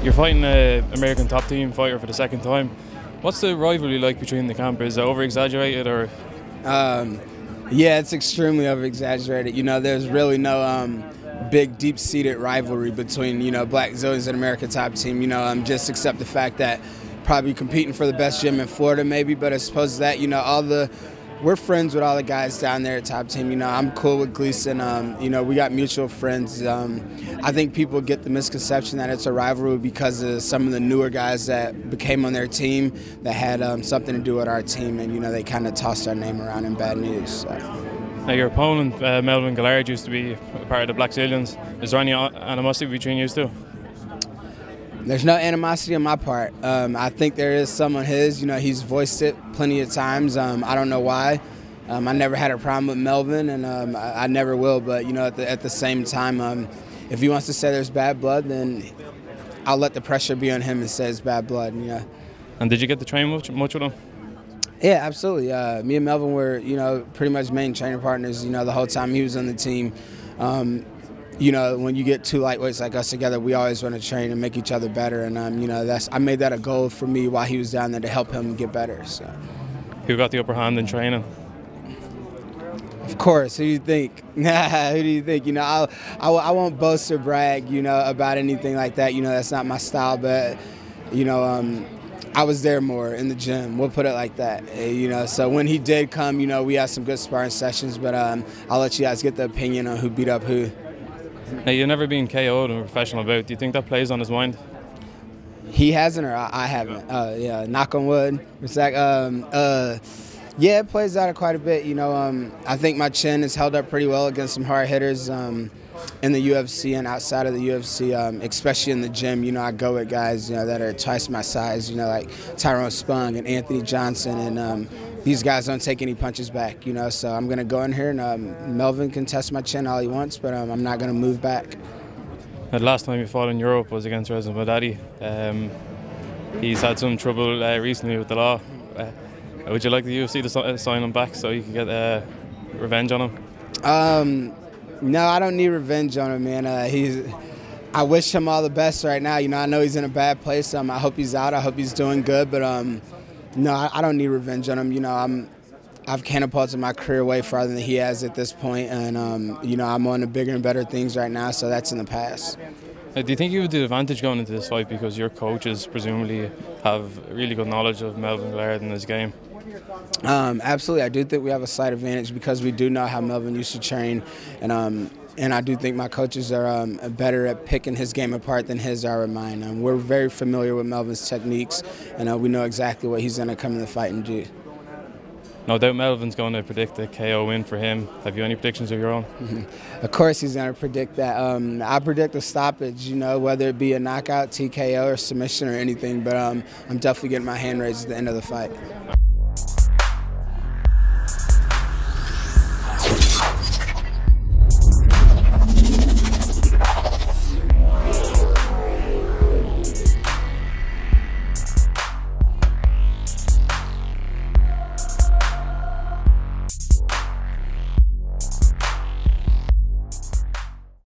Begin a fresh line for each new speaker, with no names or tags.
You're fighting an American top team fighter for the second time. What's the rivalry like between the camp? Is it over-exaggerated or?
Yeah, it's extremely over-exaggerated. You know, there's really no big, deep-seated rivalry between, Black Zones and American top team. Just accept the fact that probably competing for the best gym in Florida maybe, but as opposed to that, we're friends with all the guys down there at Top Team. I'm cool with Gleason. We got mutual friends. I think people get the misconception that it's a rivalry because of some of the newer guys that became on their team that had something to do with our team, and they kind of tossed our name around in bad news. So.
Now, your opponent, Melvin Gillard, used to be a part of the Black Zillions. Is there any animosity between you two?
There's no animosity on my part. I think there is some on his. He's voiced it plenty of times. I don't know why. I never had a problem with Melvin, and I never will. But at the same time, if he wants to say there's bad blood, then I'll let the pressure be on him and say it's bad blood.
And did you get to train much with him?
Yeah, absolutely. Me and Melvin were, pretty much main training partners. The whole time he was on the team. When you get two lightweights like us together, we always want to train and make each other better. And I made that a goal for me while he was down there to help him get better. So.
Who got the upper hand in training?
Of course. Who do you think? Who do you think? I won't boast or brag, about anything like that. That's not my style. But I was there more in the gym. We'll put it like that. So when he did come, we had some good sparring sessions. But I'll let you guys get the opinion on who beat up who.
Now, you've never been KO'd in a professional bout. Do you think that plays on his mind?
He hasn't, or I haven't. Yeah, knock on wood. It's like, yeah, it plays out quite a bit. I think my chin is held up pretty well against some hard hitters in the UFC and outside of the UFC, especially in the gym. I go with guys, that are twice my size, like Tyrone Spong and Anthony Johnson, and these guys don't take any punches back, so I'm going to go in here, and Melvin can test my chin all he wants, but I'm not going to move back.
The last time you fought in Europe was against Reza Madadi. He's had some trouble recently with the law. Would you like the UFC to sign him back so you can get revenge on him?
No, I don't need revenge on him, man. I wish him all the best right now. I know he's in a bad place. I hope he's out. I hope he's doing good, but no, I don't need revenge on him. I've catapulted my career way farther than he has at this point, and I'm on to bigger and better things right now, so that's in the past.
Do you think you have the advantage going into this fight because your coaches presumably have really good knowledge of Melvin Gillard and his game?
Absolutely. I do think we have a slight advantage because we do know how Melvin used to train, and I do think my coaches are better at picking his game apart than his are at mine. We're very familiar with Melvin's techniques, and we know exactly what he's going to come in the fight and do.
No doubt Melvin's going to predict a KO win for him. Have you any predictions of your own?
Of course he's going to predict that. I predict a stoppage, whether it be a knockout, TKO, or submission or anything, but I'm definitely getting my hand raised at the end of the fight.